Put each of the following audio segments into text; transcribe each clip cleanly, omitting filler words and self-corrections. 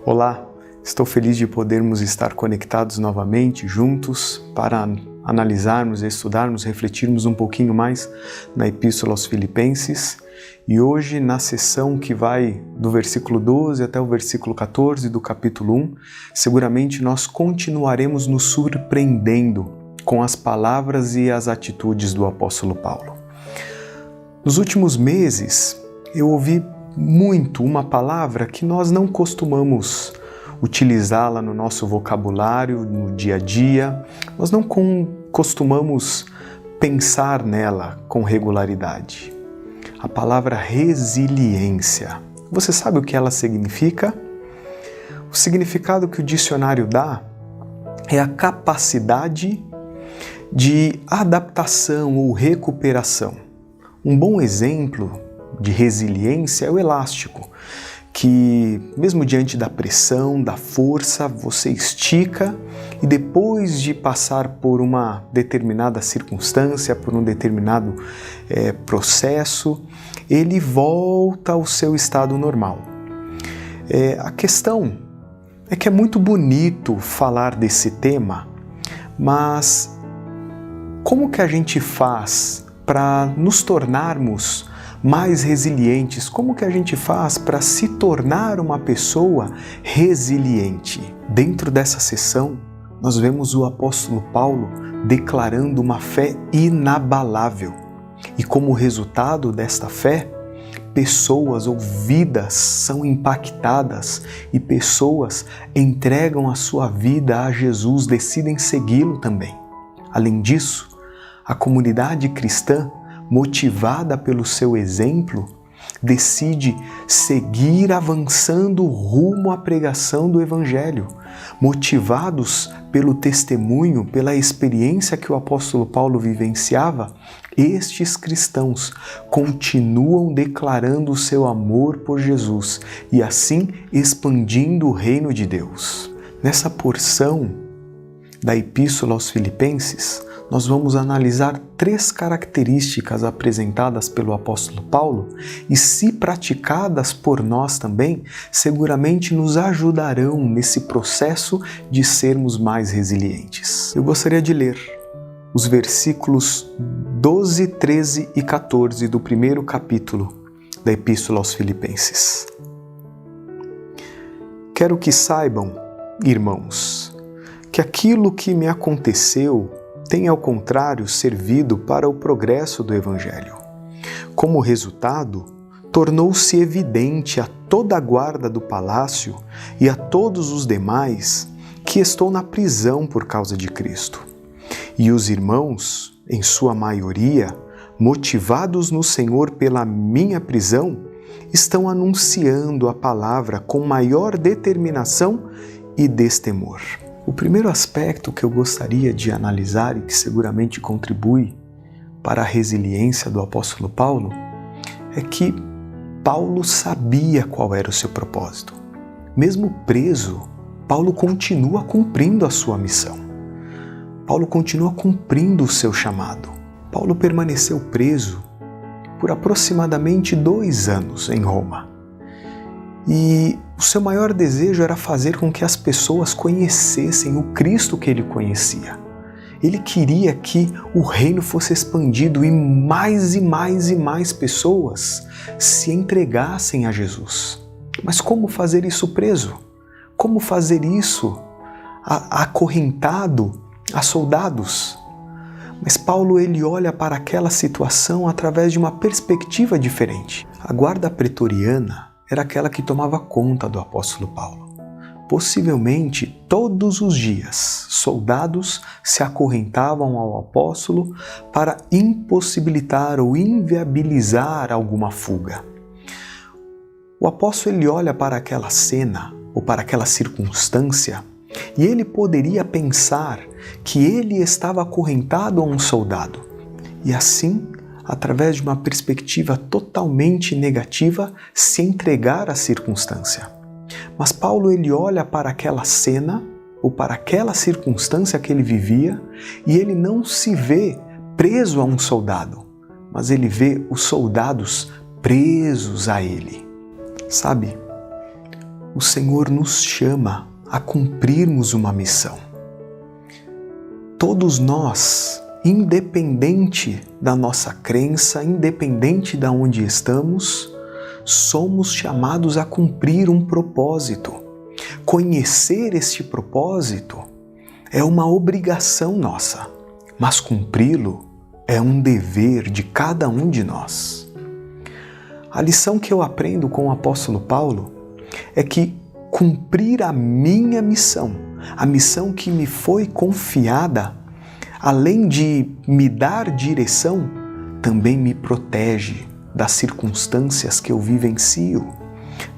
Olá, estou feliz de podermos estar conectados novamente, juntos, para analisarmos, estudarmos, refletirmos um pouquinho mais na Epístola aos Filipenses. E hoje, na sessão que vai do versículo 12 até o versículo 14 do capítulo 1, seguramente nós continuaremos nos surpreendendo com as palavras e as atitudes do apóstolo Paulo. Nos últimos meses, eu ouvi muito uma palavra que nós não costumamos utilizá-la no nosso vocabulário, no dia a dia. Nós não costumamos pensar nela com regularidade. A palavra resiliência. Você sabe o que ela significa? O significado que o dicionário dá é a capacidade de adaptação ou recuperação. Um bom exemplo de resiliência é o elástico, que mesmo diante da pressão, da força, você estica e depois de passar por uma determinada circunstância, por um determinado processo, ele volta ao seu estado normal. A questão é que é muito bonito falar desse tema, mas como que a gente faz para nos tornarmos mais resilientes? Como que a gente faz para se tornar uma pessoa resiliente? Dentro dessa sessão, nós vemos o apóstolo Paulo declarando uma fé inabalável. E como resultado desta fé, pessoas ou vidas são impactadas e pessoas entregam a sua vida a Jesus, decidem segui-lo também. Além disso, a comunidade cristã, motivada pelo seu exemplo, decide seguir avançando rumo à pregação do Evangelho. Motivados pelo testemunho, pela experiência que o apóstolo Paulo vivenciava, estes cristãos continuam declarando o seu amor por Jesus e assim expandindo o reino de Deus. Nessa porção da Epístola aos Filipenses, nós vamos analisar 3 características apresentadas pelo apóstolo Paulo e, se praticadas por nós também, seguramente nos ajudarão nesse processo de sermos mais resilientes. Eu gostaria de ler os versículos 12, 13 e 14 do primeiro capítulo da Epístola aos Filipenses. Quero que saibam, irmãos, que aquilo que me aconteceu tem, ao contrário, servido para o progresso do Evangelho. Como resultado, tornou-se evidente a toda a guarda do palácio e a todos os demais que estou na prisão por causa de Cristo. E os irmãos, em sua maioria, motivados no Senhor pela minha prisão, estão anunciando a palavra com maior determinação e destemor. O primeiro aspecto que eu gostaria de analisar e que seguramente contribui para a resiliência do apóstolo Paulo é que Paulo sabia qual era o seu propósito. Mesmo preso, Paulo continua cumprindo a sua missão. Paulo continua cumprindo o seu chamado. Paulo permaneceu preso por aproximadamente 2 anos em Roma. E o seu maior desejo era fazer com que as pessoas conhecessem o Cristo que ele conhecia. Ele queria que o reino fosse expandido e mais pessoas se entregassem a Jesus. Mas como fazer isso preso? Como fazer isso acorrentado a soldados? Mas Paulo ele olha para aquela situação através de uma perspectiva diferente. A guarda pretoriana era aquela que tomava conta do apóstolo Paulo. Possivelmente, todos os dias, soldados se acorrentavam ao apóstolo para impossibilitar ou inviabilizar alguma fuga. O apóstolo ele olha para aquela cena ou para aquela circunstância e ele poderia pensar que ele estava acorrentado a um soldado. E assim, através de uma perspectiva totalmente negativa, se entregar à circunstância. Mas Paulo ele olha para aquela cena ou para aquela circunstância que ele vivia e ele não se vê preso a um soldado, mas ele vê os soldados presos a ele. Sabe, o Senhor nos chama a cumprirmos uma missão. Todos nós, independente da nossa crença, independente de onde estamos, somos chamados a cumprir um propósito. Conhecer este propósito é uma obrigação nossa, mas cumpri-lo é um dever de cada um de nós. A lição que eu aprendo com o apóstolo Paulo é que cumprir a minha missão, a missão que me foi confiada, além de me dar direção, também me protege das circunstâncias que eu vivencio,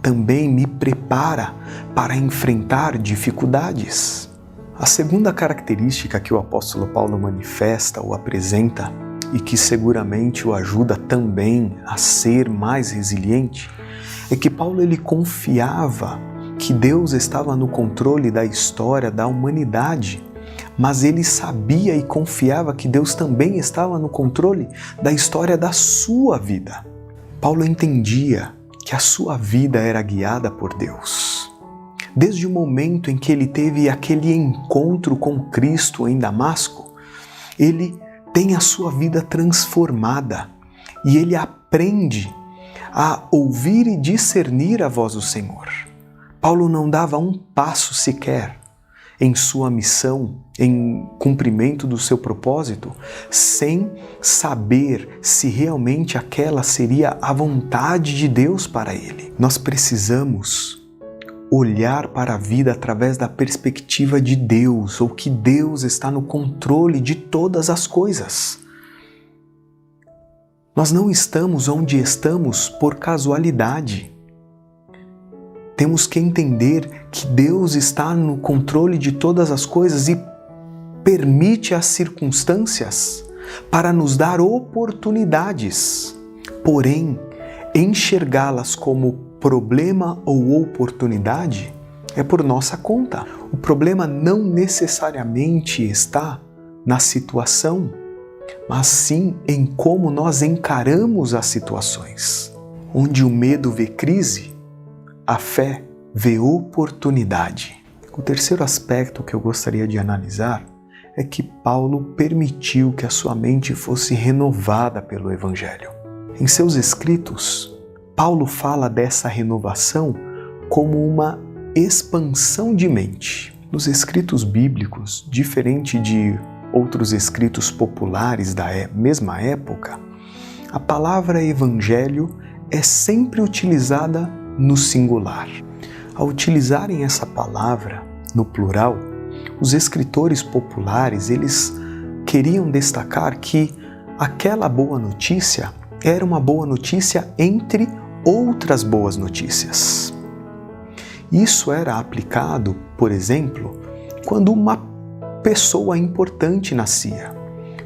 também me prepara para enfrentar dificuldades. A segunda característica que o apóstolo Paulo manifesta ou apresenta e que seguramente o ajuda também a ser mais resiliente é que Paulo ele confiava que Deus estava no controle da história da humanidade, mas ele sabia e confiava que Deus também estava no controle da história da sua vida. Paulo entendia que a sua vida era guiada por Deus. Desde o momento em que ele teve aquele encontro com Cristo em Damasco, ele tem a sua vida transformada e ele aprende a ouvir e discernir a voz do Senhor. Paulo não dava um passo sequer em sua missão, em cumprimento do seu propósito, sem saber se realmente aquela seria a vontade de Deus para ele. Nós precisamos olhar para a vida através da perspectiva de Deus, ou que Deus está no controle de todas as coisas. Nós não estamos onde estamos por casualidade. Temos que entender que Deus está no controle de todas as coisas e permite as circunstâncias para nos dar oportunidades. Porém, enxergá-las como problema ou oportunidade é por nossa conta. O problema não necessariamente está na situação, mas sim em como nós encaramos as situações. Onde o medo vê crise, a fé vê oportunidade. O terceiro aspecto que eu gostaria de analisar é que Paulo permitiu que a sua mente fosse renovada pelo Evangelho. Em seus escritos, Paulo fala dessa renovação como uma expansão de mente. Nos escritos bíblicos, diferente de outros escritos populares da mesma época, a palavra evangelho é sempre utilizada no singular. Ao utilizarem essa palavra no plural, os escritores populares, eles queriam destacar que aquela boa notícia era uma boa notícia entre outras boas notícias. Isso era aplicado, por exemplo, quando uma pessoa importante nascia.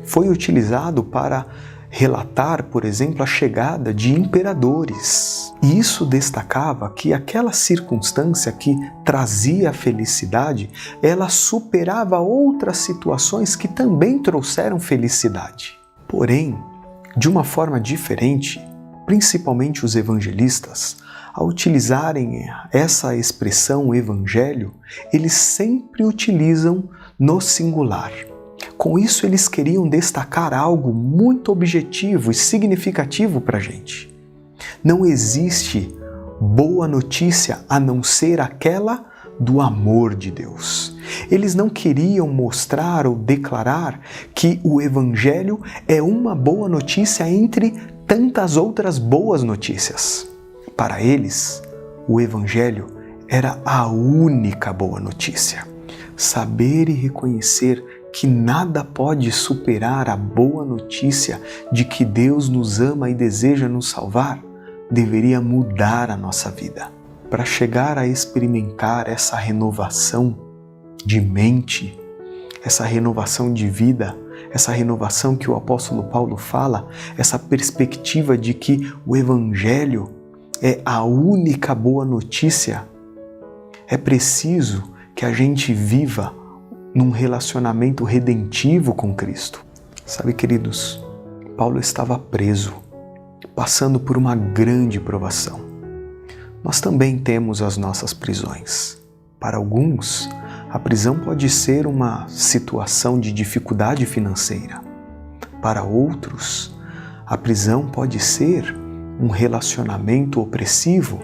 Foi utilizado para relatar, por exemplo, a chegada de imperadores. E isso destacava que aquela circunstância que trazia felicidade, ela superava outras situações que também trouxeram felicidade. Porém, de uma forma diferente, principalmente os evangelistas, ao utilizarem essa expressão evangelho, eles sempre utilizam no singular. Com isso, eles queriam destacar algo muito objetivo e significativo para a gente. Não existe boa notícia a não ser aquela do amor de Deus. Eles não queriam mostrar ou declarar que o Evangelho é uma boa notícia entre tantas outras boas notícias. Para eles, o Evangelho era a única boa notícia. Saber e reconhecer que nada pode superar a boa notícia de que Deus nos ama e deseja nos salvar, deveria mudar a nossa vida. Para chegar a experimentar essa renovação de mente, essa renovação de vida, essa renovação que o apóstolo Paulo fala, essa perspectiva de que o Evangelho é a única boa notícia, é preciso que a gente viva num relacionamento redentivo com Cristo. Sabe, queridos, Paulo estava preso, passando por uma grande provação. nós também temos as nossas prisões. Para alguns, a prisão pode ser uma situação de dificuldade financeira. Para outros, a prisão pode ser um relacionamento opressivo.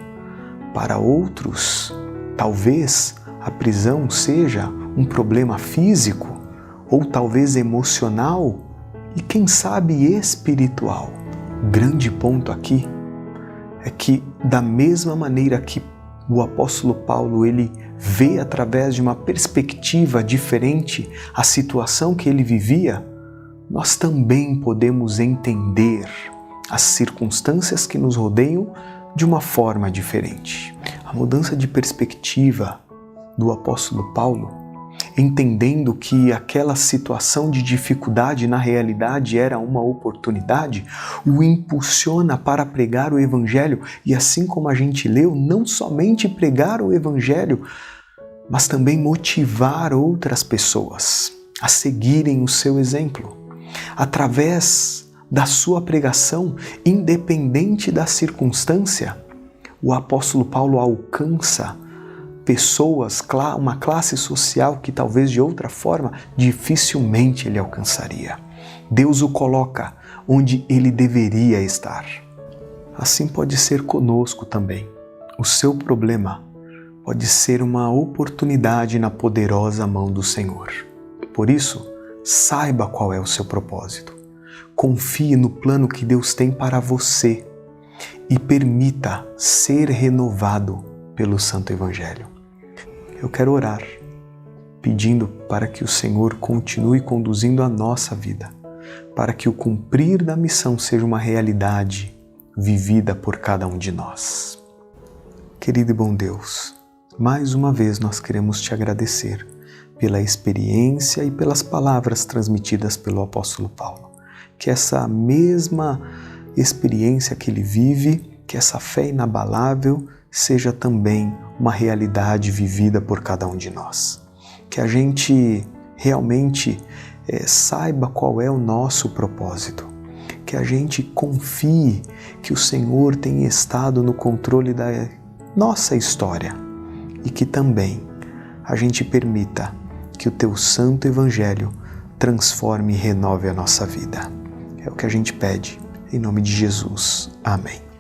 Para outros, talvez a prisão seja um problema físico ou talvez emocional e quem sabe espiritual. O grande ponto aqui é que da mesma maneira que o apóstolo Paulo ele vê através de uma perspectiva diferente a situação que ele vivia, nós também podemos entender as circunstâncias que nos rodeiam de uma forma diferente. A mudança de perspectiva do apóstolo Paulo, entendendo que aquela situação de dificuldade na realidade era uma oportunidade, o impulsiona para pregar o Evangelho e assim como a gente leu, não somente pregar o Evangelho, mas também motivar outras pessoas a seguirem o seu exemplo. Através da sua pregação, independente da circunstância, o apóstolo Paulo alcança pessoas, uma classe social que talvez de outra forma dificilmente ele alcançaria. Deus o coloca onde ele deveria estar. Assim pode ser conosco também. O seu problema pode ser uma oportunidade na poderosa mão do Senhor. Por isso, saiba qual é o seu propósito. Confie no plano que Deus tem para você e permita ser renovado pelo Santo Evangelho. Eu quero orar, pedindo para que o Senhor continue conduzindo a nossa vida, para que o cumprir da missão seja uma realidade vivida por cada um de nós. Querido e bom Deus, mais uma vez nós queremos te agradecer pela experiência e pelas palavras transmitidas pelo apóstolo Paulo. Que essa mesma experiência que ele vive, que essa fé inabalável, seja também uma realidade vivida por cada um de nós. Que a gente realmente saiba qual é o nosso propósito. Que a gente confie que o Senhor tem estado no controle da nossa história e que também a gente permita que o Teu Santo Evangelho transforme e renove a nossa vida. É o que a gente pede, em nome de Jesus. Amém.